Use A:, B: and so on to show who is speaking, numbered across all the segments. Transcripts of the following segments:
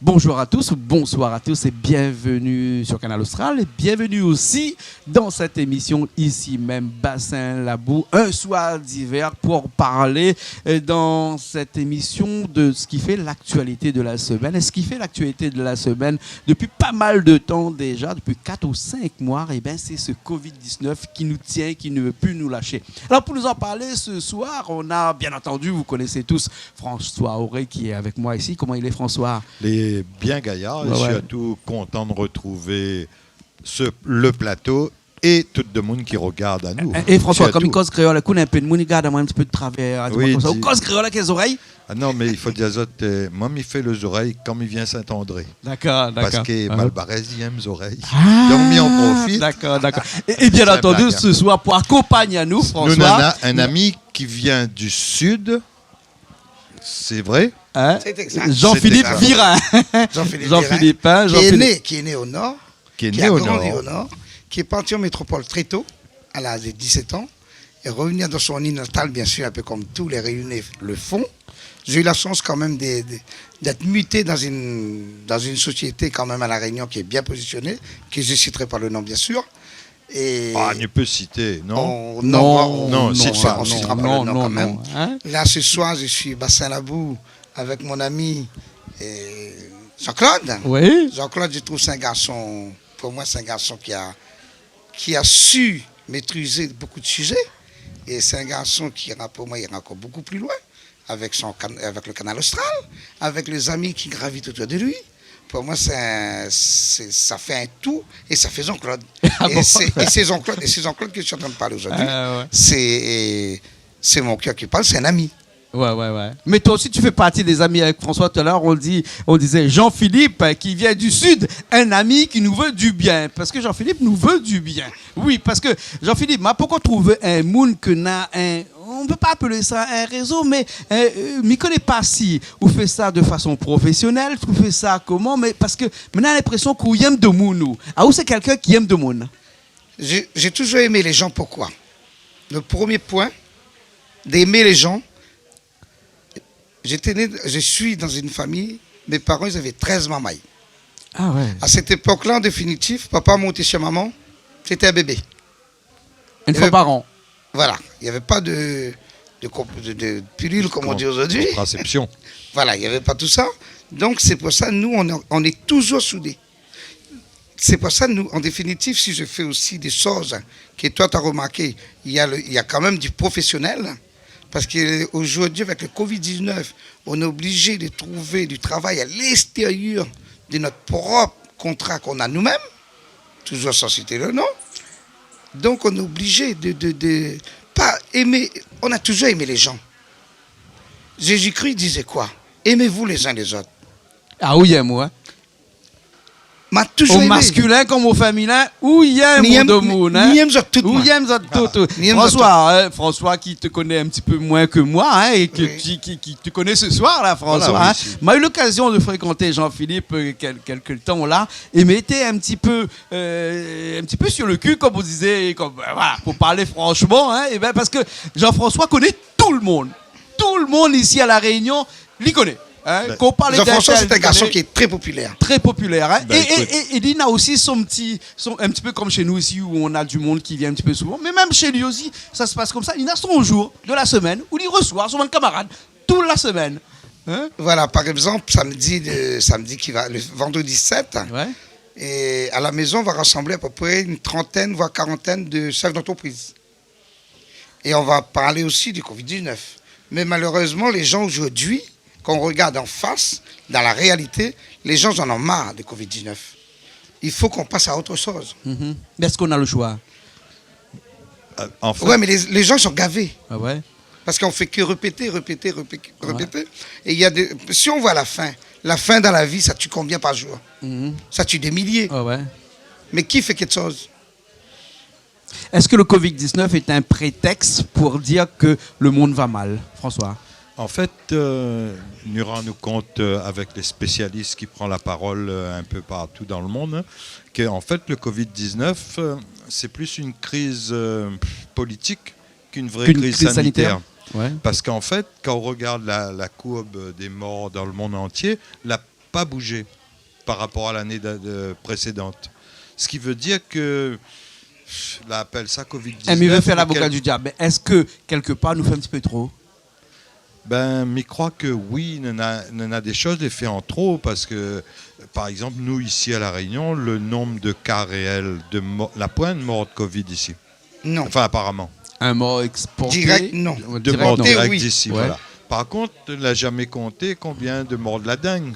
A: Bonjour à tous, bonsoir à tous et bienvenue sur Canal Austral et bienvenue aussi dans cette émission ici même Bassin Labou, un soir d'hiver pour parler dans cette émission de ce qui fait l'actualité de la semaine. Et ce qui fait l'actualité de la semaine depuis pas mal de temps déjà, depuis 4 ou 5 mois, et bien c'est ce Covid-19 qui nous tient, qui ne veut plus nous lâcher. Alors pour nous en parler ce soir, on a bien entendu, vous connaissez tous François Auré qui est avec moi ici. Comment il est François?
B: Bien gaillard, je suis tout content de retrouver le plateau et tout le monde qui regarde à nous.
A: Et François, comme il cause créole, il y a un peu de monde, il garde un petit peu de travers.
B: Oui,
A: il cause créole avec les oreilles.
B: Ah non, mais il faut dire ça, moi, il fait les oreilles comme il vient Saint-André.
A: D'accord.
B: Parce que Malbarès, il aime les oreilles. Donc, il en profite.
A: D'accord. Et bien entendu, ce soir, pour accompagner nous, François.
B: Nous avons un ami qui vient du sud. C'est vrai?
A: Hein?
C: C'est exact.
A: Jean-Philippe Virin.
C: Jean-Philippe Virin, qui est né au nord, qui a grandi au nord, qui est parti en métropole très tôt, à l'âge de 17 ans, et revenir dans son île natale, bien sûr, un peu comme tous les Réunionnais le font. J'ai eu la chance quand même d'être muté dans une société quand même à La Réunion qui est bien positionnée, que je ne citerai pas le nom, bien sûr. Et
B: on peut citer, non?
C: Non,
B: cite pas.
C: On ne citera pas le nom quand même.
A: Hein?
C: Là, ce soir, je suis Bassin Labou avec mon ami Jean-Claude.
A: Oui.
C: Jean-Claude, je trouve c'est un garçon, pour moi, c'est un garçon qui a su maîtriser beaucoup de sujets. Et c'est un garçon qui ira, pour moi, ira encore beaucoup plus loin avec le Canal Austral, avec les amis qui gravitent autour de lui. Pour moi, ça fait un tout et ça fait Jean-Claude. Et c'est Jean-Claude que je suis en train de parler aujourd'hui. C'est mon cœur qui parle, c'est un ami.
A: Ouais. Mais toi aussi, tu fais partie des amis avec François. Tout à l'heure, on disait Jean-Philippe qui vient du Sud, un ami qui nous veut du bien. Parce que Jean-Philippe nous veut du bien. Oui, parce que Jean-Philippe, pourquoi trouver un monde que n'a un... On ne peut pas appeler ça un réseau, mais je ne connais pas si vous faites ça de façon professionnelle, vous faites ça comment, mais parce que maintenant, on a l'impression qu'on aime de monde. Ah, ou c'est quelqu'un qui aime de monde?
C: J'ai toujours aimé les gens. Pourquoi? Le premier point d'aimer les gens, je suis dans une famille, mes parents, ils avaient 13 mamailles.
A: Ah ouais.
C: À cette époque-là, en définitive, papa montait chez maman, c'était un bébé.
A: Une fois par an.
C: Voilà, il n'y avait pas de pilule, comme on dit aujourd'hui.
B: Contraception.
C: Voilà, il n'y avait pas tout ça. Donc, c'est pour ça, nous, on est toujours soudés. C'est pour ça, nous, en définitive, si je fais aussi des choses que toi, tu as remarqué, il y a quand même du professionnel. Parce qu'aujourd'hui, avec le Covid-19, on est obligé de trouver du travail à l'extérieur de notre propre contrat qu'on a nous-mêmes, toujours sans citer le nom. Donc, on est obligé de pas aimer. On a toujours aimé les gens. Jésus-Christ disait quoi? Aimez-vous les uns les autres.
A: Ah oui, moi.
C: M'a toujours
A: au
C: aimé.
A: Masculin comme au féminin, où il y a un monde. François qui te connaît un petit peu moins que moi, et qui te connaît ce soir, là, François.
B: Voilà,
A: m'a eu l'occasion de fréquenter Jean-Philippe quelques temps là, et m'était un petit peu sur le cul, comme vous disiez, voilà, pour parler franchement, et ben parce que Jean-François connaît tout le monde. Tout le monde ici à La Réunion l'y connaît.
C: Jean-François, c'est un garçon qui est très populaire.
A: Très populaire. Hein? Et il a aussi un petit peu comme chez nous ici, où on a du monde qui vient un petit peu souvent. Mais même chez lui aussi, ça se passe comme ça. Il a son jour de la semaine où il reçoit son camarade toute la semaine. Hein?
C: Voilà, par exemple, samedi qui va, le vendredi 7, et à la maison, on va rassembler à peu près une trentaine, voire quarantaine de chefs d'entreprise. Et on va parler aussi du Covid-19. Mais malheureusement, les gens aujourd'hui, quand on regarde en face, dans la réalité, les gens en ont marre du Covid-19. Il faut qu'on passe à autre chose.
A: Mais est-ce qu'on a le choix?
C: Oui, mais les gens sont gavés.
A: Ah ouais?
C: Parce qu'on ne fait que répéter. Et si on voit la fin dans la vie, ça tue combien par jour? Ça tue des milliers.
A: Ah ouais.
C: Mais qui fait quelque chose?
A: Est-ce que le Covid-19 est un prétexte pour dire que le monde va mal, François?
B: En fait, nous rendons compte avec les spécialistes qui prennent la parole un peu partout dans le monde, qu'en fait, le Covid-19, c'est plus une crise politique qu'une vraie crise sanitaire.
A: Ouais.
B: Parce qu'en fait, quand on regarde la courbe des morts dans le monde entier, elle n'a pas bougé. par rapport à l'année précédente. Ce qui veut dire que, là, appelle ça Covid-19.
A: Mais il veut faire l'avocat du diable. Mais est-ce que, quelque part, nous fait un petit peu trop?
B: Ben, mais je crois que oui, il y en a des choses les fait en trop parce que, par exemple, nous ici à La Réunion, le nombre de cas réels, la pointe de mort de Covid ici.
C: Non.
B: Enfin, apparemment.
A: Un mort exporté?
C: Direct, non.
B: De morts
A: non.
B: directs
C: oui.
B: d'ici,
A: Ouais.
B: voilà. Par contre, on n'a jamais compté combien de morts de la dengue.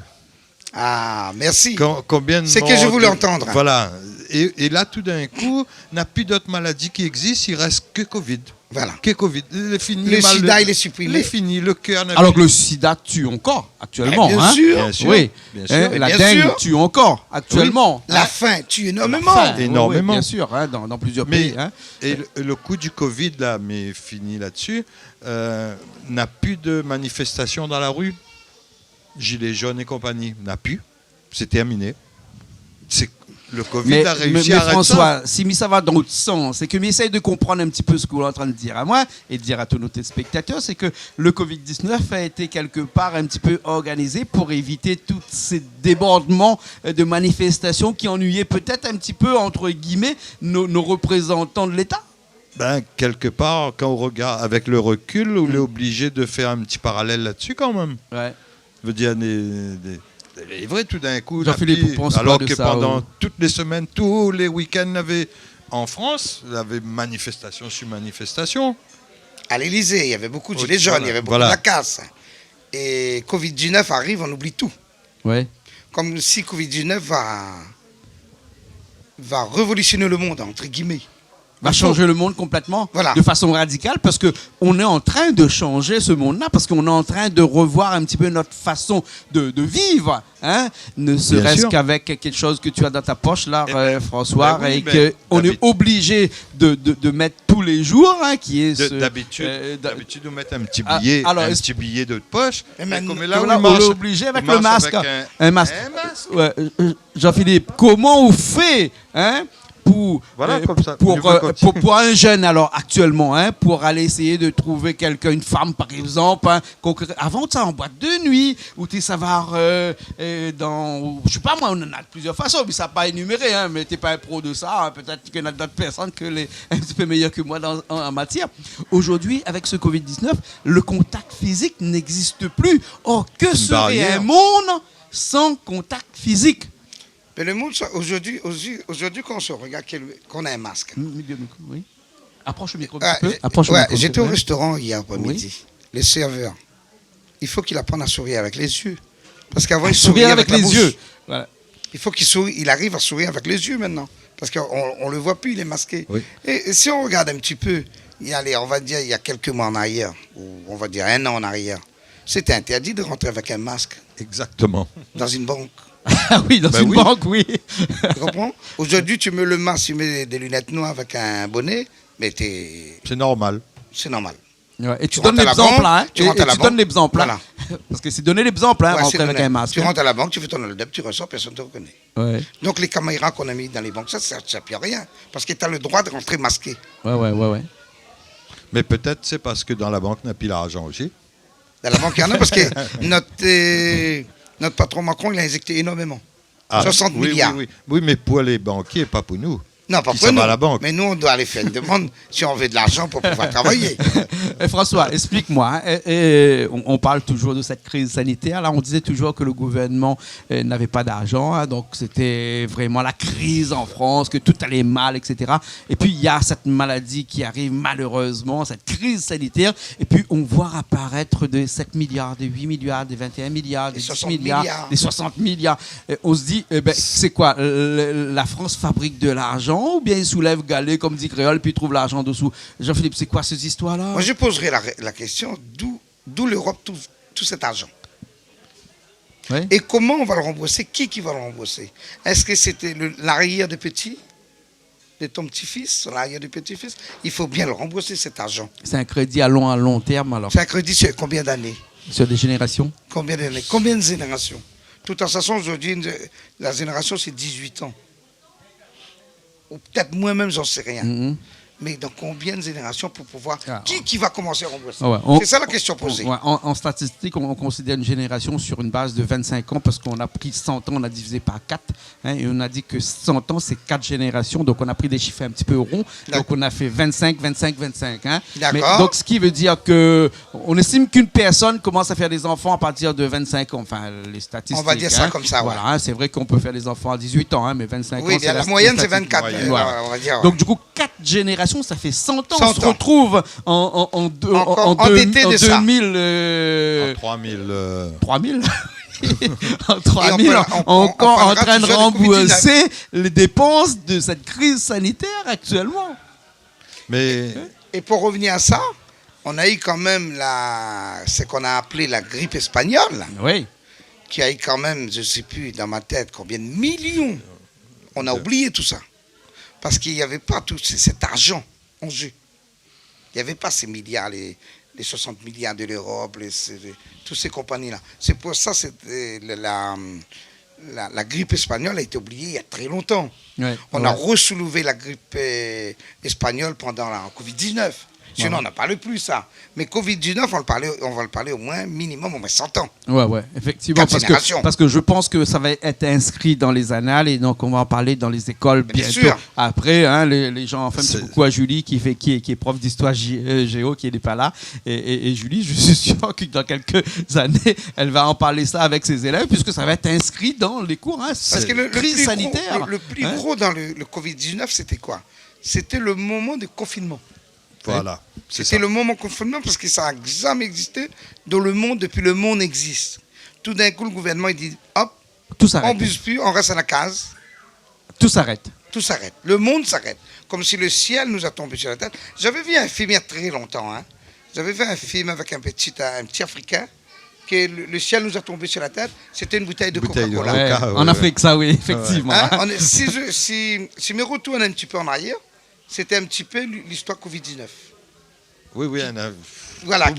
C: Ah, merci.
B: Combien de
C: C'est que
B: morts
C: je voulais
B: de-
C: entendre.
B: Voilà. Et là, tout d'un coup, il n'y a plus d'autres maladies qui existent, il reste que Covid.
C: Voilà.
B: Que Covid. Il est fini,
C: Le
B: mal-
C: sida, il est supprimé.
B: Il est fini, le cœur n'a
A: Alors que
B: plus-
A: le sida tue encore, actuellement.
C: Bien
A: hein?
C: sûr.
B: Bien sûr.
A: Oui.
B: Bien
A: Hein,
B: sûr.
A: la
C: bien
A: dengue
C: sûr.
A: tue encore, actuellement.
C: La
A: Hein?
C: faim tue énormément.
A: Enfin, oui,
B: Énormément.
A: oui, bien sûr, hein, dans plusieurs
B: Mais-
A: pays. Hein.
B: Et le coup du Covid, là, mais fini là-dessus, n'a plus de manifestations dans la rue. Gilets jaunes et compagnie, n'a plus. C'est terminé. Le Covid
A: Mais,
B: a
A: mais
B: réussi à arrêter ça.
A: François, si ça va dans l'autre sens, c'est que m'essaye de comprendre un petit peu ce que vous êtes en train de dire à moi et de dire à tous nos téléspectateurs, c'est que le Covid-19 a été quelque part un petit peu organisé pour éviter tous ces débordements de manifestations qui ennuyaient peut-être un petit peu, entre guillemets, nos représentants de l'État.
B: Ben, quelque part, quand on regarde avec le recul, on est obligé de faire un petit parallèle là-dessus quand même.
A: Ouais.
B: Je veux dire, c'est vrai, tout d'un coup,
A: Jean-Philippe,
B: la pluie,
A: vous pensez
B: alors
A: quoi de
B: que
A: ça,
B: pendant toutes les semaines, tous les week-ends, en France, il y avait manifestation sur manifestation.
C: À l'Élysée, il y avait beaucoup de
B: Oui,
C: gilets jaunes,
B: voilà.
C: il y avait beaucoup
B: Voilà.
C: de la casse. Et Covid-19 arrive, on oublie tout.
A: Ouais.
C: Comme si Covid-19 va révolutionner le monde, entre guillemets.
A: Va changer le monde complètement,
C: Voilà.
A: de façon radicale, parce que on est en train de changer ce monde-là, parce qu'on est en train de revoir un petit peu notre façon de vivre, hein, ne serait-ce
B: sûr.
A: qu'avec quelque chose que tu as dans ta poche là, François,
B: ben oui,
A: et
B: ben,
A: qu'on est
B: d'habitude.
A: obligé de mettre tous les jours, hein, qui est ce-
B: D'habitude,
A: d'a-
B: nous mettre un petit
A: Ah,
B: billet,
A: alors,
B: un
A: est-ce-
B: petit billet de poche.
C: Et
B: Mais
C: maintenant,
B: comme là,
A: comme
B: on
A: là, on
B: marche-
A: est obligé avec
B: on
A: le
B: marche
A: masque,
B: avec
A: un masque.
B: Un masque.
A: Ouais, Jean-Philippe, comment on fait, hein, pour,
B: Voilà, comme ça.
A: pour,
B: Au niveau continu.
A: pour un jeune, alors, actuellement, hein, pour aller essayer de trouver quelqu'un, une femme, par exemple, hein, avant ça, en boîte de nuit, ou tu sais savoir dans... Je sais pas, moi, on en a de plusieurs façons, mais ça n'a pas énuméré, hein, mais tu n'es pas un pro de ça, hein, peut-être qu'il y en a d'autres personnes un petit peu meilleures que moi en matière. Aujourd'hui, avec ce Covid-19, le contact physique n'existe plus. Or, que serait
B: barrière.
A: un monde sans contact physique?
C: Mais le monde, aujourd'hui, quand on se regarde, qu'on a un masque.
A: Oui. Approche le micro un
C: Ah,
A: petit peu. Approche le
C: ouais,
A: micro,
C: j'étais
A: s'il
C: au
A: te plaît.
C: restaurant hier après-midi. Les serveurs, il faut qu'il apprenne à sourire avec les yeux. Parce qu'avant, il souriait
A: Sourire avec
C: la
A: les
C: bouche.
A: yeux. Voilà.
C: Il faut il arrive à sourire avec les yeux maintenant. Parce qu'on ne le voit plus, il est masqué.
B: Oui.
C: Et si on regarde un petit peu, on va dire il y a quelques mois en arrière, ou on va dire 1 an en arrière, c'était interdit de rentrer avec un masque
B: Exactement.
C: dans une banque.
A: Ah oui, dans
B: Ben
A: une
B: oui.
A: banque, oui.
C: Tu comprends? Aujourd'hui, tu mets le masque, tu mets des lunettes noires avec un bonnet, mais
B: C'est normal.
C: c'est normal.
A: Ouais, et tu
C: rentres
A: donnes
C: à la
A: l'exemple,
C: banque,
A: hein.
C: tu
A: Et
C: rentres à la
A: tu donnes
C: banque.
A: l'exemple, hein.
C: Voilà.
A: Parce que c'est donner l'exemple, hein,
C: Ouais,
A: rentrer
C: c'est
A: avec
C: donné.
A: un masque.
C: Tu rentres à la banque, tu fais ton hold-up, tu ressors, personne ne te reconnaît.
A: Ouais,
C: Donc les caméras qu'on a mis dans les banques, ça ne sert plus à rien. Parce que tu as le droit de rentrer masqué.
A: ouais.
B: Mais peut-être c'est parce que dans la banque, on n'a plus l'argent aussi.
C: Dans la banque, il y en a parce que notre patron Macron, il a injecté énormément. 60
B: oui,
C: milliards.
B: Oui, mais pour les banquiers, pas pour nous.
C: Non, pas
B: Qui
C: pour
B: s'en
C: nous.
B: va à la banque.
C: Mais nous, on doit aller faire une demande si on veut de l'argent pour pouvoir travailler.
A: Et François, explique-moi. Hein, et on parle toujours de cette crise sanitaire. Là, on disait toujours que le gouvernement n'avait pas d'argent. Hein, donc, c'était vraiment la crise en France, que tout allait mal, etc. Et puis, il y a cette maladie qui arrive malheureusement, cette crise sanitaire. Et puis, on voit apparaître des 7 milliards, des 8 milliards, des 21 milliards, des 10
C: 60
A: milliards,
C: milliards.
A: des 60 milliards. Et on se dit, c'est quoi? La France fabrique de l'argent ou bien il soulève galet, comme dit Créole, puis il trouve l'argent dessous? Jean-Philippe, c'est quoi ces histoires-là?
C: Moi, je poserai la question d'où l'Europe trouve tout cet argent.
A: Ouais.
C: Et comment on va le rembourser? Qui va le rembourser? Est-ce que c'était l'arrière des petits? De ton petit-fils, l'arrière des petits-fils? Il faut bien le rembourser, cet argent.
A: C'est un crédit à long terme, alors,
C: C'est un crédit sur combien d'années?
A: sur des générations?
C: Combien d'années? Combien de générations? Tout en sachant aujourd'hui, la génération, c'est 18 ans. Ou peut-être moins même, j'en sais rien.
A: Mhm.
C: mais dans combien de générations pour pouvoir...
A: Ah,
C: Qui va commencer à rembourser?
A: Ouais,
C: C'est ça la question posée.
A: En statistique, on considère une génération sur une base de 25 ans parce qu'on a pris 100 ans, on a divisé par 4. Et on a dit que 100 ans, c'est 4 générations. Donc, on a pris des chiffres un petit peu ronds. Donc, on a fait 25, 25, 25.
C: D'accord.
A: Donc, ce qui veut dire qu'on estime qu'une personne commence à faire des enfants à partir de 25 ans. Enfin, les statistiques.
C: On va dire ça comme ça,
A: Voilà, c'est vrai qu'on peut faire des enfants à 18 ans, mais 25
C: Oui,
A: ans,
C: bien, la moyenne, c'est 24.
A: Voilà.
C: On va dire.
A: Donc, du coup, 4 générations, ça fait 100 ans.
C: 100
A: On se
C: ans.
A: retrouve en
C: endetté de ça.
A: 2000.
B: 3000.
A: 3000 en 3000,
C: on
A: en train de
C: toujours du
A: rembourser les dépenses de cette crise sanitaire actuellement.
B: Mais
C: Et pour revenir à ça, on a eu quand même ce qu'on a appelé la grippe espagnole,
A: Oui.
C: qui a eu quand même, je ne sais plus dans ma tête, combien de millions. On a oublié tout ça. Parce qu'il n'y avait pas tout cet argent en jeu. Il n'y avait pas ces milliards, les 60 milliards de l'Europe, toutes ces compagnies-là. C'est pour ça que la grippe espagnole a été oubliée il y a très longtemps.
A: Ouais,
C: On a ressoulevé la grippe espagnole pendant la Covid-19. Sinon, on n'en parle plus, ça. Mais Covid-19, on va le parler au moins, minimum, au moins 100 ans.
A: Ouais, effectivement.
C: 4 générations.
A: Parce que je pense que ça va être inscrit dans les annales et donc on va en parler dans les écoles
C: Bien
A: bientôt.
C: sûr.
A: Après, les gens, enfin, petit coucou à Julie qui est prof d'histoire géo, qui n'est pas là. Et Julie, je suis sûr que dans quelques années, elle va en parler ça avec ses élèves puisque ça va être inscrit dans les cours.
C: Parce que le
A: crise sanitaire.
C: Le plus gros dans le Covid-19, c'était quoi? C'était le moment de confinement.
B: voilà, c'est
C: C'était
B: ça.
C: le moment de confinement parce que ça n'a jamais existé dans le monde depuis le monde existe. Tout d'un coup, le gouvernement il dit hop,
A: Tout
C: on
A: s'arrête.
C: ne buse plus, on reste à la case,
A: Tout s'arrête.
C: tout s'arrête. Le monde s'arrête. Comme si le ciel nous a tombé sur la tête. J'avais vu un film il y a très longtemps. J'avais vu un film avec un petit Africain que le ciel nous a tombé sur la tête. C'était une bouteille de
B: Bouteille de
C: Coca-Cola.
B: Coca.
A: En Afrique, ça, oui, effectivement.
C: Si je me retourne un petit peu en arrière, c'était un petit peu l'histoire Covid-19.
B: Oui,
C: Voilà,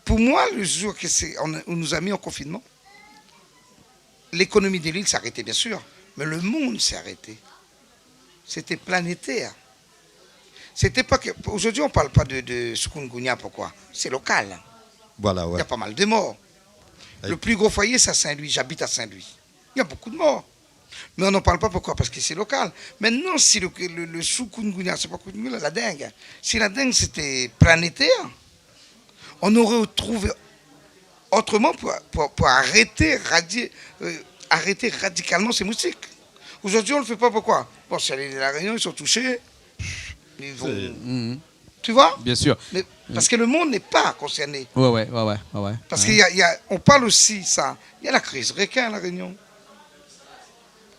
C: pour moi, le jour on nous a mis en confinement, l'économie de l'île s'est arrêtée, bien sûr, mais le monde s'est arrêté. C'était planétaire. C'était pas que. Aujourd'hui, on ne parle pas de chikungunya, pourquoi? C'est local.
B: voilà,
C: Il y
B: ouais.
C: a pas mal de morts.
B: Oui.
C: Le plus gros foyer, c'est à Saint-Louis. J'habite à Saint-Louis. Il y a beaucoup de morts. Mais on n'en parle pas, pourquoi? Parce que c'est local. Maintenant, si le chikungunya, c'est pas chikungunya, la dengue. Si la dengue, c'était planétaire, on aurait trouvé autrement pour arrêter radicalement ces moustiques. Aujourd'hui, on ne le fait pas, pourquoi? Bon, si les La Réunion, ils sont touchés. Ils vont... Tu vois?
A: Bien sûr.
C: Mais, parce que le monde n'est pas concerné.
A: Ouais.
C: Parce qu'on parle aussi, ça. Il y a la crise requin à La Réunion.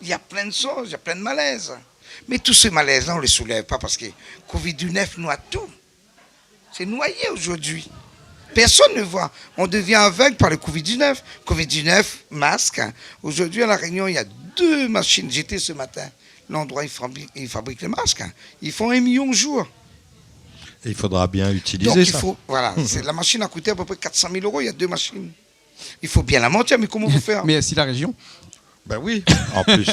C: Il y a plein de choses, il y a plein de malaises. Mais tous ces malaises-là, on ne les soulève pas parce que Covid-19 noie tout. C'est noyé aujourd'hui. Personne ne voit. On devient aveugle par le Covid-19. Covid-19, masque. Aujourd'hui, à La Réunion, il y a 2 machines. J'étais ce matin. L'endroit, ils fabriquent les masques. Ils font 1 million de jours.
B: Et il faudra bien utiliser
C: Donc,
B: ça.
C: voilà, la machine a coûté à peu près 400 000 €. Il y a 2 machines. Il faut bien la monter, mais comment vous faire?
A: Mais si la région.
B: Ben oui, en plus,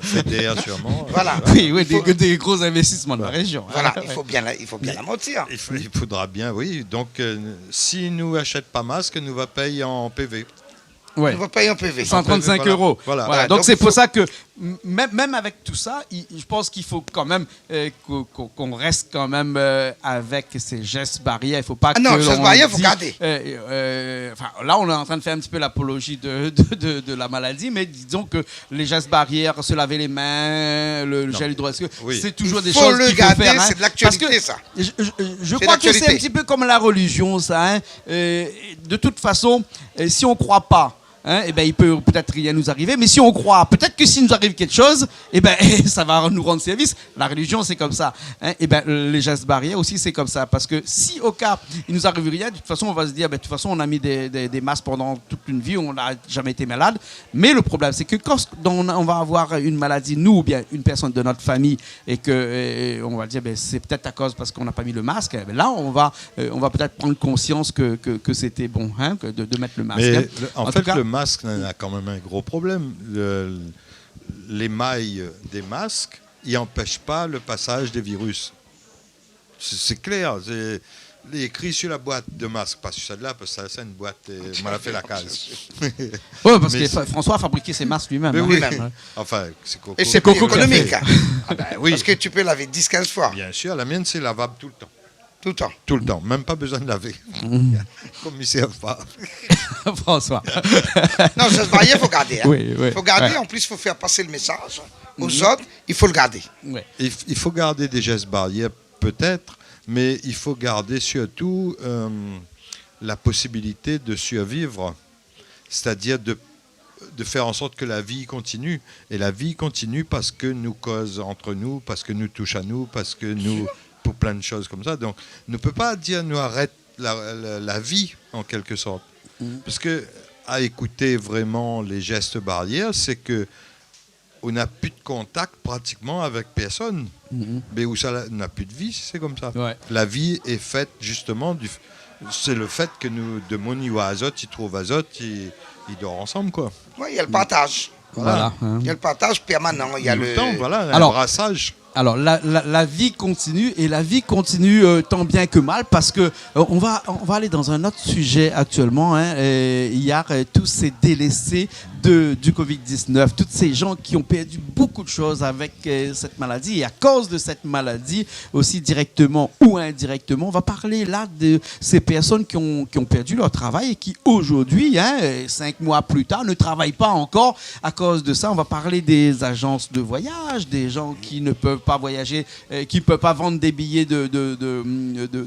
B: FEDER sûrement.
C: Voilà.
A: Oui, des gros investissements de la région.
C: Voilà,
A: Ouais.
C: il faut bien la monter.
B: Il faudra bien, oui. Donc, si nous n'achètent pas masque, nous va payer en PV.
A: Ouais.
C: On va payer en PV.
A: 135
B: Voilà.
A: euros.
B: Voilà.
A: Donc
C: Donc,
A: c'est
C: il
A: pour
C: faut-
A: ça que même avec tout ça, je pense qu'il faut quand même qu'on reste quand même avec ces gestes barrières. Il faut pas
C: Ah non,
A: que
C: gestes
A: l'on
C: barrières, faut
A: dit,
C: garder.
A: enfin, là, on est en train de faire un petit peu l'apologie de la maladie, mais disons que les gestes barrières, se laver les mains, le gel hydroalcoolique,
B: Oui.
A: c'est toujours des
C: faut
A: choses
C: le
A: qu'il faut
C: garder,
A: faire.
C: c'est de l'actualité,
A: Parce que
C: ça.
A: Je crois que c'est
C: l'actualité.
A: un petit peu comme la religion, ça. De toute façon, si on ne croit pas, eh ben, il peut peut-être rien nous arriver, mais si on croit, peut-être que s'il nous arrive quelque chose, eh ben, ça va nous rendre service. La religion, c'est comme ça. Eh ben, les gestes barrières aussi, c'est comme ça. Parce que si au cas, il nous arrive rien, de toute façon, on va se dire, ben, de toute façon, on a mis des masques pendant toute une vie, on n'a jamais été malade. Mais le problème, c'est que quand on va avoir une maladie, nous ou bien une personne de notre famille, et que on va dire, ben, c'est peut-être à cause parce qu'on n'a pas mis le masque, eh ben, là, on va peut-être prendre conscience que c'était bon de mettre le masque.
B: Mais
A: En
B: en
A: tout
B: fait,
A: cas-
B: le masque a quand même un gros problème. Les mailles des masques, ils n'empêchent pas le passage des virus. C'est clair. C'est écrit sur la boîte de masque, pas sur celle-là, parce que ça, c'est une boîte, on m'a fait la case.
A: Oui, parce que François a fabriqué ses masques lui-même.
B: Mais
A: hein.
B: oui,
C: Lui-même.
B: enfin, c'est Coco.
C: Et c'est
A: Coco
C: plus
A: qui a
C: économique.
A: fait.
C: Hein.
B: Ah ben oui,
C: Parce que tu peux laver 10-15 fois,
B: bien sûr, la mienne, c'est lavable tout le temps.
C: tout le temps.
B: Tout le temps, même pas besoin de laver. Comme ils savent pas.
A: François.
C: Non, ce barrière, il faut garder. Hein.
A: Oui, oui.
C: Il faut garder,
A: Ouais.
C: en plus, il faut faire passer le message aux autres, il faut le garder.
A: Ouais.
B: Il faut garder des gestes barrières, peut-être, mais il faut garder surtout la possibilité de survivre, c'est-à-dire de faire en sorte que la vie continue. Et la vie continue parce que nous cause entre nous, parce que nous touche à nous, parce que nous... pour plein de choses comme ça. Donc, on ne peut pas dire nous arrête la vie, en quelque sorte. Parce que, à écouter vraiment les gestes barrières, c'est que on n'a plus de contact pratiquement avec personne. Mais où ça n'a plus de vie, si c'est comme ça.
A: Ouais.
B: La vie est faite justement c'est le fait que nous, de Moni ou Azote, ils trouvent Azote, ils dorment ensemble, quoi.
C: Oui, il y a le partage.
A: Voilà. Hein.
C: Il y a le partage permanent. Il y a
B: Tout
C: le
B: le temps, voilà,
A: Alors-
B: un brassage.
A: Alors la vie continue et la vie continue tant bien que mal parce que on va aller dans un autre sujet actuellement. Hein, hier, tous ces délaissés du Covid-19, toutes ces gens qui ont perdu beaucoup de choses avec cette maladie et à cause de cette maladie aussi directement ou indirectement, on va parler là de ces personnes qui ont perdu leur travail et qui aujourd'hui, 5 mois plus tard, ne travaillent pas encore à cause de ça. On va parler des agences de voyage, des gens qui ne peuvent pas voyager, qui ne peuvent pas vendre des billets de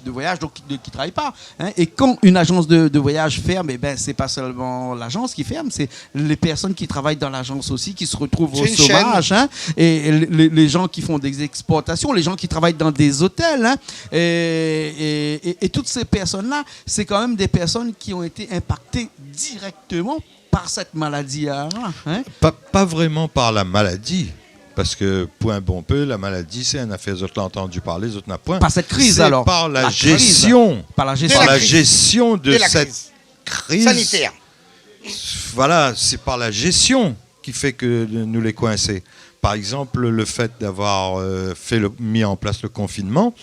A: voyage, donc qui ne travaillent pas. Hein. Et quand une agence de voyage ferme, c'est pas seulement l'agence qui ferme, c'est les personnes qui travaillent dans l'agence aussi qui se retrouvent au
C: C'est une
A: chômage. Hein. Et les gens qui font des exportations, les gens qui travaillent dans des hôtels. Hein. Et toutes ces personnes-là, c'est quand même des personnes qui ont été impactées directement par cette maladie. Hein.
B: Pas vraiment par la maladie. Parce que, point bon peu, la maladie, c'est une affaire, les autres l'ont entendu parler, les autres n'ont point.
A: Par cette crise,
B: c'est
A: alors.
B: Par la
A: crise.
B: gestion.
A: Par la gestion.
B: Par la
C: crise.
B: gestion de
C: la
B: cette crise.
C: sanitaire.
B: Voilà, c'est par la gestion qui fait que nous les coincés. Par exemple, le fait d'avoir mis en place le confinement,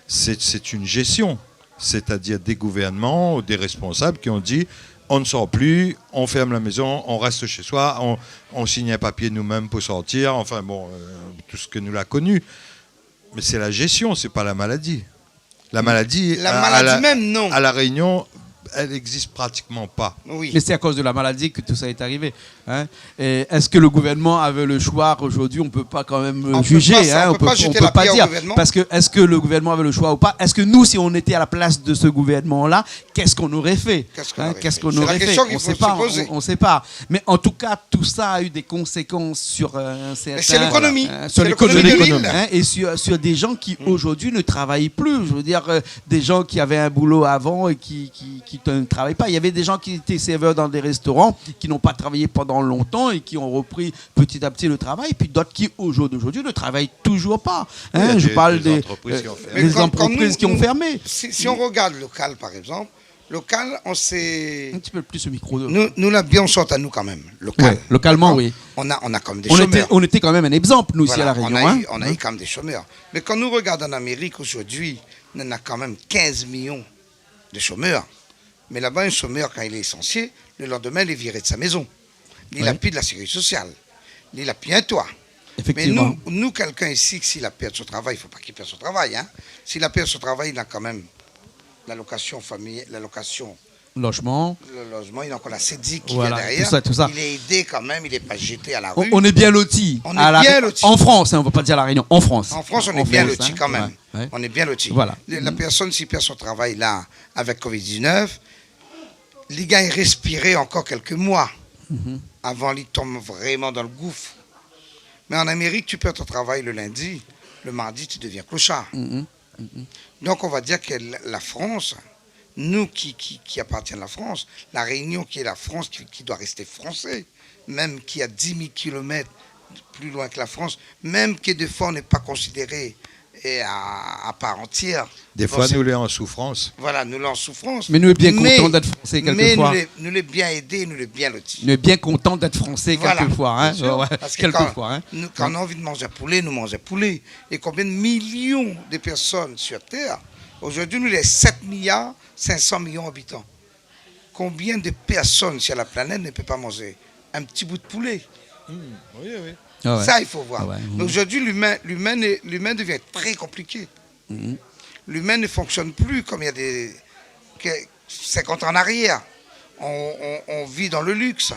B: c'est une gestion. C'est-à-dire des gouvernements ou des responsables qui ont dit on ne sort plus, on ferme la maison, on reste chez soi, on signe un papier nous-mêmes pour sortir, enfin bon, tout ce que nous l'a connu. Mais c'est la gestion, c'est pas la maladie. La maladie,
C: Même, non.
B: à La Réunion, elle n'existe pratiquement pas.
C: Oui.
A: Mais c'est à cause de la maladie que tout ça est arrivé. Hein. Est-ce que le gouvernement avait le choix aujourd'hui? On ne peut pas quand même
C: On
A: juger.
C: peut pas-
A: hein.
C: on peut pas jeter la pierre au
A: dire.
C: gouvernement.
A: Parce que est-ce que le gouvernement avait le choix ou pas? Est-ce que nous, si on était à la place de ce gouvernement-là, qu'est-ce qu'on aurait fait?
C: Qu'est-ce qu'on
A: Hein,
C: aurait
A: qu'est-ce
C: fait
A: qu'on
C: C'est la
A: aurait fait?
C: question qu'il
A: On
C: faut
A: sait pas.
C: se poser.
A: On sait pas. Mais en tout cas, tout ça a eu des conséquences sur
C: c'est l'économie.
A: sur
C: C'est
A: l'économie,
C: l'économie de l'île.
A: hein, et sur des gens qui aujourd'hui ne travaillent plus. Je veux dire, des gens qui avaient un boulot avant et qui ne travaillent pas. Il y avait des gens qui étaient serveurs dans des restaurants, qui n'ont pas travaillé pendant longtemps et qui ont repris petit à petit le travail, puis d'autres qui aujourd'hui ne travaillent toujours pas. Hein.
B: Il y a
A: Je
B: des
A: parle des
B: entreprises qui ont fermé.
C: Mais
A: des
C: quand
A: entreprises qui ont fermé.
C: Si on regarde local, par exemple, local, on s'est...
A: Un petit peu plus au micro.
C: Nous la bien sorte à nous quand même. Local.
A: Ouais, localement, oui.
C: On a quand même des chômeurs.
A: On était quand même un exemple, nous, ici à La
C: Voilà,
A: Réunion. hein.
C: on a eu quand même des chômeurs. Mais quand nous regardons en Amérique aujourd'hui, on a quand même 15 millions de chômeurs. Mais là-bas, un chômeur, quand il est licencié, le lendemain, il est viré de sa maison. Il n'a
A: Ouais.
C: plus de la sécurité sociale. Il n'a plus un toit. Mais
A: Effectivement.
C: nous quelqu'un ici, s'il a perdu son travail, il ne faut pas qu'il perde son travail. Hein. S'il a perdu son travail, il a quand même l'allocation familiale, l'allocation,
A: Logement.
C: le logement, il a encore la CEDIC qui
A: Voilà,
C: vient derrière.
A: tout ça.
C: Il est aidé quand même, il n'est pas jeté à la rue.
A: On est bien lotis.
C: On est bien lotis.
A: En France, hein, on ne va pas dire La Réunion. En France.
C: En France, on est bien
A: France,
C: lotis
A: hein.
C: quand même.
A: Ouais, ouais.
C: On est bien lotis.
A: Voilà.
C: La personne, s'il perd son travail là, avec Covid-19, les gars, ils respiraient encore quelques mois avant qu'ils tombent vraiment dans le gouffre. Mais en Amérique, tu perds ton travail le lundi, le mardi, tu deviens clochard. Donc, on va dire que la France, nous qui appartiennent à la France, la Réunion qui est la France, qui doit rester français, même qui a 10 000 kilomètres plus loin que la France, même que des fois on n'est pas considéré et à part entière.
B: Des
C: Bon,
B: fois,
C: c'est-
B: nous les en souffrance.
C: Voilà, nous l'en souffrance.
A: Mais nous sommes bien contents d'être français
C: Mais
A: quelquefois.
C: nous les bien aidés, nous les bien lotis.
A: Nous sommes bien contents d'être français
C: Voilà,
A: quelquefois. Hein.
C: bien sûr.
A: Ouais,
C: Parce que
A: quelquefois. Hein.
C: quand on a envie de manger un poulet, nous mangeons un poulet. Et combien de millions de personnes sur Terre? Aujourd'hui, nous, les 7 milliards 500 millions d'habitants. Combien de personnes sur la planète ne peuvent pas manger un petit bout de poulet?
B: Oui, oui.
A: Ah ouais.
C: Ça, il faut voir.
A: Ah ouais.
C: Mais aujourd'hui, l'humain devient très compliqué.
A: Mhm.
C: L'humain ne fonctionne plus comme il y a des 50 ans en arrière. On vit dans le luxe.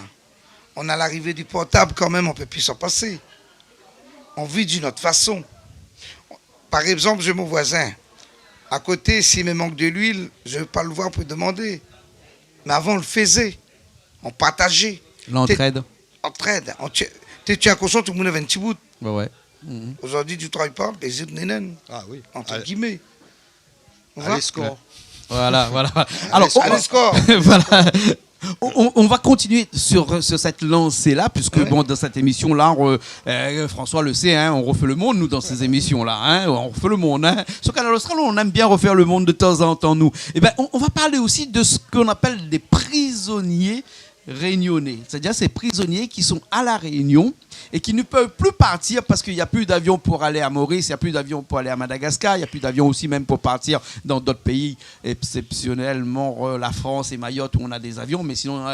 C: On a l'arrivée du portable quand même, on ne peut plus s'en passer. On vit d'une autre façon. Par exemple, j'ai mon voisin. À côté, s'il me manque de l'huile, je ne veux pas le voir pour lui demander. Mais avant, on le faisait. On partageait.
A: L'entraide.
C: Entraide. Tu tues un cochon, tout le monde avait un petit bout.
A: Ouais, ouais. Mhm.
C: Aujourd'hui, tu ne travailles pas, les yeux de nénène,
B: Ah oui.
C: entre guillemets. On va-
B: Allez, score.
A: Voilà, voilà. Alors,
C: allez, score.
A: voilà. On va continuer sur cette lancée-là, puisque
C: Ouais.
A: bon, dans cette émission-là, François le sait, hein, on refait le monde, nous, dans ces émissions-là. Hein, on refait le monde. Hein. Sur Canal Austral, on aime bien refaire le monde de temps en temps, nous. Eh ben, on va parler aussi de ce qu'on appelle des prisonniers réunionnais. C'est-à-dire ces prisonniers qui sont à La Réunion et qui ne peuvent plus partir parce qu'il n'y a plus d'avion pour aller à Maurice, il n'y a plus d'avion pour aller à Madagascar, il n'y a plus d'avion aussi même pour partir dans d'autres pays, exceptionnellement la France et Mayotte où on a des avions, mais sinon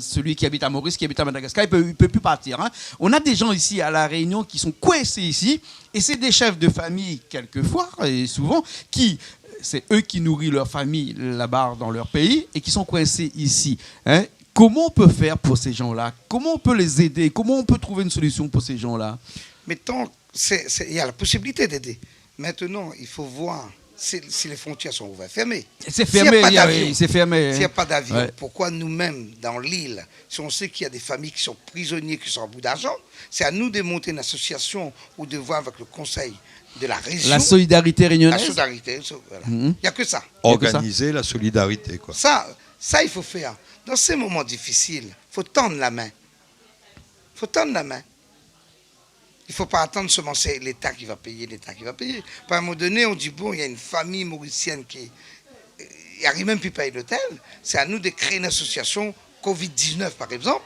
A: celui qui habite à Maurice, qui habite à Madagascar, il ne peut plus partir. Hein. On a des gens ici à La Réunion qui sont coincés ici et c'est des chefs de famille quelquefois et souvent qui... C'est eux qui nourrissent leur famille là-bas dans leur pays et qui sont coincés ici. Hein. Comment on peut faire pour ces gens-là? Comment on peut les aider? Comment on peut trouver une solution pour ces gens-là?
C: Mais tant, il y a la possibilité d'aider. Maintenant, il faut voir si les frontières sont ouvertes, fermées.
A: C'est
C: S'il y a
A: fermé,
C: pas d'avion,
A: c'est fermé.
C: S'il n'y a pas d'avion,
A: Ouais.
C: pourquoi nous-mêmes, dans l'île, si on sait qu'il y a des familles qui sont prisonniers, qui sont en bout d'argent, c'est à nous de monter une association ou de voir avec le conseil de la région.
A: La solidarité
C: La
A: réunionnaise.
C: solidarité. Voilà. Il
A: Mhm.
C: n'y a que ça.
B: Organiser la solidarité, quoi.
C: Ça, il faut faire. Dans ces moments difficiles, il faut tendre la main. Il faut tendre la main. Il ne faut pas attendre seulement c'est l'État qui va payer, l'État qui va payer. À un moment donné, on dit, bon, il y a une famille mauricienne qui n'arrive même plus à payer l'hôtel. C'est à nous de créer une association Covid-19, par exemple.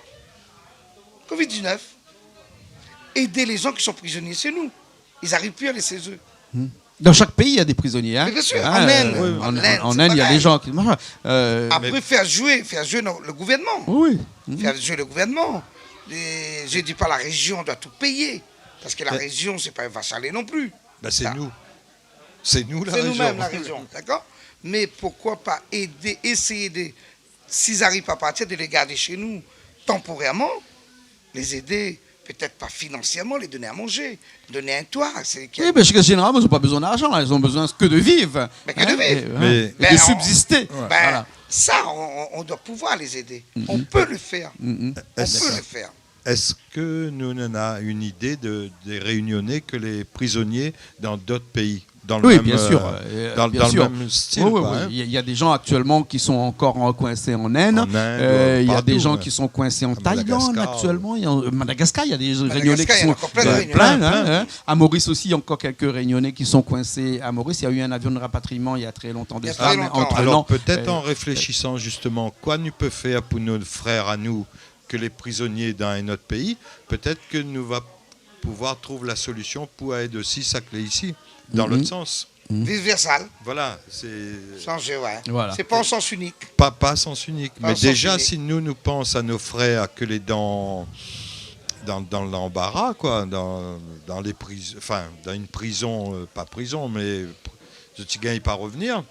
C: Covid-19. Aider les gens qui sont prisonniers chez nous. Ils n'arrivent plus à aller chez eux.
A: Dans chaque pays, il y a des prisonniers. Hein.
C: Mais bien sûr,
A: Hein,
C: en Inde,
A: en
C: c'est
A: Inde, il y a
C: pareil.
A: des gens qui...
C: Après, faire jouer le gouvernement.
A: oui.
C: Faire jouer le gouvernement. Je ne dis pas la région doit tout payer. Parce que la région, c'est pas un vassal non plus.
B: Ben, c'est
C: Ça.
B: nous. C'est nous la
C: C'est
B: région.
C: nous-mêmes la région, d'accord? Mais pourquoi pas aider, essayer de, s'ils n'arrivent pas à partir, de les garder chez nous temporairement, les aider, peut-être pas financièrement, les donner à manger, donner un toit.
A: Oui, parce que généralement, ils n'ont pas besoin d'argent, là. Ils ont besoin que de vivre.
C: Mais que de vivre.
B: Mais-
A: Et de subsister.
C: Ben,
A: Voilà.
C: ça, on doit pouvoir les aider. On peut le faire.
A: Mhm.
C: On
B: Est-ce-
C: peut le faire.
B: Est-ce que nous on a une idée des réunionnais que les prisonniers dans d'autres pays dans le
A: Oui,
B: même,
A: bien sûr.
B: dans,
A: bien
B: dans
A: sûr.
B: le même style,
A: Oui, oui,
B: quoi,
A: oui.
B: hein.
A: Il y a des gens actuellement qui sont encore coincés en Inde.
B: En Inde,
A: Il y a des
B: partout,
A: gens
B: ouais.
A: qui sont coincés en
B: À
A: Thaïlande
B: Madagascar.
A: actuellement. Madagascar, il y a des réunionnais qui
C: Madagascar, il y en
A: sont
C: a encore plein de Réunionnais.
A: plein,
B: Plein.
A: hein. À Maurice aussi, il y a encore quelques réunionnais qui sont coincés à Maurice. Il y a eu un avion de rapatriement il y a très longtemps de
C: Il y a
A: ça.
C: très
A: mais
C: longtemps.
A: entre
B: Alors
A: temps,
B: peut-être en réfléchissant justement, quoi nous peut faire pour nos frères à nous que les prisonniers dans un autre pays, peut-être que nous va pouvoir trouver la solution pour aider aussi ça clé ici, dans
A: Mhm.
B: l'autre sens.
C: Vice-versa.
B: Voilà, c'est
C: Changer, ouais.
A: Voilà.
C: C'est pas en sens unique.
B: pas sens unique.
C: Pas
B: Mais
C: sens
B: déjà,
C: unique.
B: si nous pensons à nos frères que les dans l'embarras, quoi, dans les prisons, enfin, dans une prison, pas prison, mais je ne gagne pas revenir,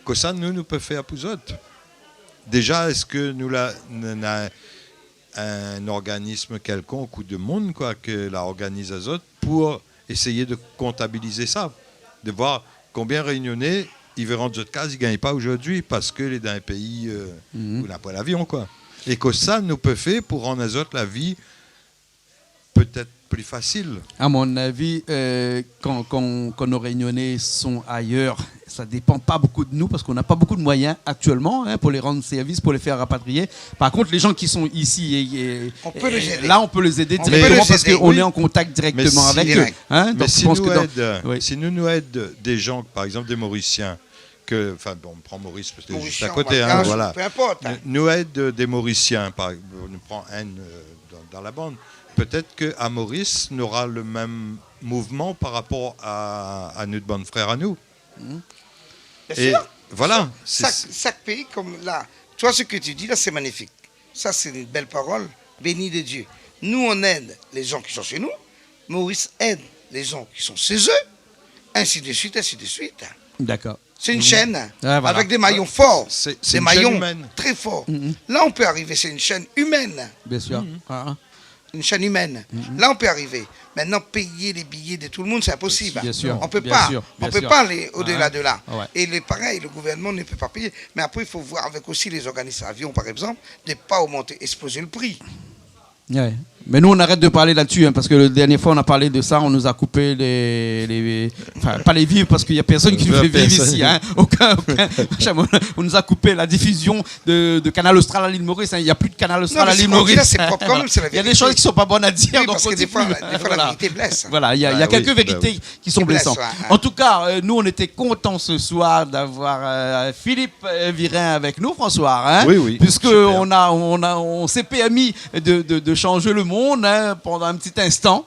B: que ça, nous peut faire pour autres. Déjà, est-ce que nous avons un organisme quelconque ou de monde, quoi, que la organise à autres pour essayer de comptabiliser ça, de voir combien réunionnais ils verront d'autres cas, ils ne gagnent pas aujourd'hui parce que les dans un pays où on n'a pas l'avion, quoi. Et que ça nous peut faire pour rendre à autres la vie peut-être plus facile.
A: À mon avis, quand nos réunionnais sont ailleurs, ça dépend pas beaucoup de nous parce qu'on n'a pas beaucoup de moyens actuellement pour les rendre service, pour les faire rapatrier. Par contre, les gens qui sont ici,
C: on peut les aider.
A: Là, on peut les aider directement parce qu'on est en contact directement avec eux.
B: Mais si nous aident des gens, par exemple des Mauriciens, on prend Maurice parce que c'est juste à côté, voilà.
C: Peu importe.
B: Nous aident des Mauriciens, on nous prend un dans la bande. Peut-être qu'à Maurice, on aura le même mouvement par rapport à notre bande frère à nous.
C: Bien sûr.
B: Voilà.
C: Chaque pays, comme là, toi, ce que tu dis là, c'est magnifique. Ça, c'est une belle parole, bénie de Dieu. Nous, on aide les gens qui sont chez nous. Maurice aide les gens qui sont chez eux. Ainsi de suite, ainsi de suite.
A: D'accord.
C: C'est une chaîne avec des maillons forts, des maillons très forts. Là, on peut arriver, c'est une chaîne humaine.
A: Bien sûr.
C: Une chaîne humaine. Là, on peut arriver. Maintenant, payer les billets de tout le monde, c'est impossible.
A: Bien sûr.
C: On peut pas. On peut pas aller au-delà de là. Et pareil, le gouvernement ne peut pas payer. Mais après, il faut voir avec aussi les organismes d'avion, par exemple, de ne pas augmenter, exploser le prix.
A: Ouais. Mais nous, on arrête de parler là-dessus, parce que la dernière fois, on a parlé de ça, on nous a coupé enfin, pas les vivres, parce qu'il n'y a personne qui nous fait vivre ici. Aucun. On nous a coupé la diffusion de Canal Austral à l'île Maurice. Il n'y a plus de Canal Austral à l'île Maurice.
C: C'est propre quand même, c'est la vérité.
A: Il y a des choses qui ne sont pas bonnes à dire.
C: Oui,
A: donc
C: parce que des fois, la vérité blesse.
A: Voilà, il y a quelques vérités qui sont blessantes. En tout cas, nous, on était contents ce soir d'avoir Philippe Virin avec nous, François.
B: Oui.
A: Puisqu'on s'est permis de changer le monde pendant un petit instant.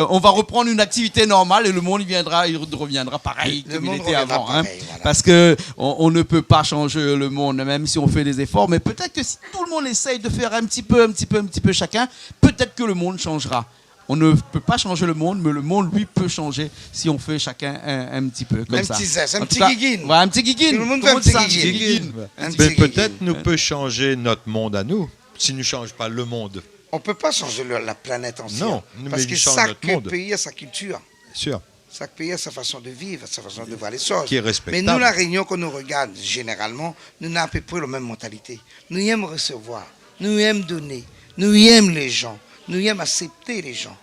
A: On va reprendre une activité normale et le monde il reviendra pareil comme il était avant. Pareil, voilà. Parce qu'on ne peut pas changer le monde, même si on fait des efforts. Mais peut-être que si tout le monde essaye de faire un petit peu chacun, peut-être que le monde changera. On ne peut pas changer le monde, mais le monde, lui, peut changer si on fait chacun un petit peu comme ça.
C: Un petit guiguine.
A: Voilà, un petit guiguine.
C: Tout le monde fait un petit guiguine.
B: Mais peut-être nous peut changer notre monde à nous, si nous ne changeons pas le monde.
C: On ne peut pas changer la planète entière.
B: Non,
C: parce que chaque pays a sa culture.
B: Sûr.
C: Chaque pays a sa façon de vivre, sa façon de voir les choses.
B: Qui est respectable.
C: Mais nous, la Réunion, quand nous regarde généralement, nous avons à peu près la même mentalité. Nous aimons recevoir, nous aimons donner, nous aimons les gens, nous aimons accepter les gens.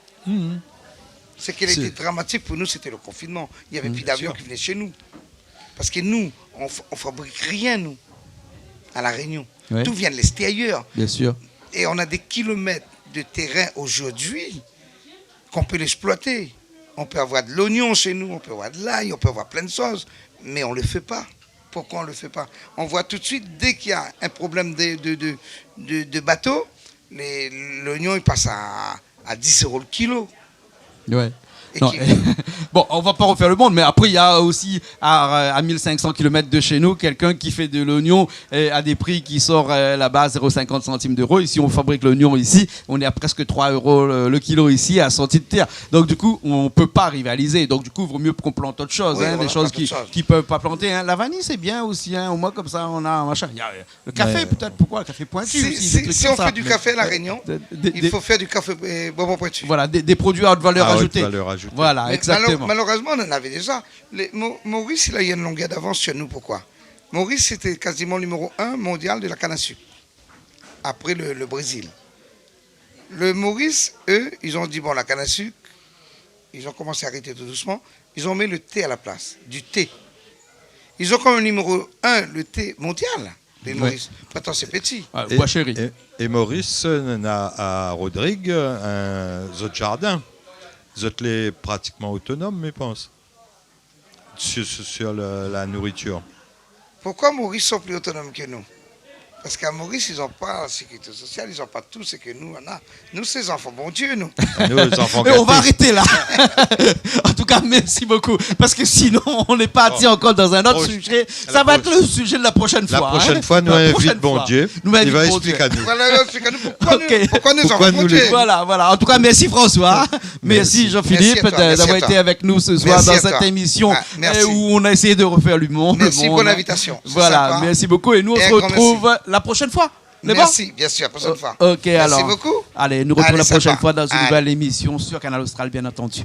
C: Ce qui était dramatique pour nous, c'était le confinement. Il n'y avait plus d'avions qui venaient chez nous. Parce que nous, on ne fabrique rien, nous, à la Réunion.
A: Ouais.
C: Tout vient de l'extérieur.
A: Bien sûr.
C: Et on a des kilomètres de terrain aujourd'hui qu'on peut l'exploiter. On peut avoir de l'oignon chez nous, on peut avoir de l'ail, on peut avoir plein de choses, mais on ne le fait pas. Pourquoi on ne le fait pas? On voit tout de suite, dès qu'il y a un problème de bateau, l'oignon il passe à 10 € le kilo.
A: Ouais. Bon, on va pas refaire le monde, mais après, il y a aussi à 1500 km de chez nous, quelqu'un qui fait de l'oignon à des prix qui sort là-bas à 0,50 centimes d'euros. Ici, on fabrique l'oignon ici, on est à presque 3 € le kilo ici à sortie de terre. Donc, du coup, on peut pas rivaliser. Donc, du coup, il vaut mieux qu'on plante autre chose, des choses qui peuvent pas planter. La vanille, c'est bien aussi. Au moins, comme ça, on a un machin. Il y a le café, peut-être. Pourquoi le café pointu aussi,
C: si on fait du café à La Réunion, il faut faire du café bonbon pointu.
A: Voilà, des produits à haute valeur ajoutée. Voilà,
C: mais
A: exactement.
C: Malheureusement, on en avait déjà. Maurice, il a eu une longueur d'avance sur nous. Pourquoi? Maurice, c'était quasiment le numéro 1 mondial de la canne à sucre, après le Brésil. Le Maurice, eux, ils ont dit, bon, la canne à sucre, ils ont commencé à arrêter tout doucement. Ils ont mis le thé à la place, du thé. Ils ont comme numéro 1 le thé mondial de Maurice. Maintenant, c'est petit.
B: Et Maurice a à Rodrigue un autre jardin. Vous êtes pratiquement autonome, mais pense, sur la nourriture.
C: Pourquoi Maurice sont plus autonomes que nous? Parce qu'à Maurice, ils n'ont pas la sécurité sociale, ils n'ont pas tout ce que nous, on a. Nous, ces enfants, bon Dieu, nous.
B: Nous, les enfants
A: on va arrêter là. En tout cas, merci beaucoup. Parce que sinon, on est parti encore dans un autre sujet. Ça va être le sujet de la prochaine fois.
B: La prochaine fois, nous invitons bon Dieu. Il va expliquer à nous.
C: Voilà, expliquer à nous pourquoi nous avons bon Dieu.
A: Voilà. En tout cas, merci François. Merci Jean-Philippe d'avoir été avec nous ce soir dans cette émission où on a essayé de refaire l'humour.
C: Merci pour l'invitation.
A: Voilà, merci beaucoup. Et nous, on se retrouve la prochaine fois.
C: Merci, bien sûr, la prochaine fois.
A: Ok, alors.
C: Merci beaucoup.
A: Allez, nous retrouvons la prochaine fois dans une nouvelle émission sur Canal Austral, bien entendu.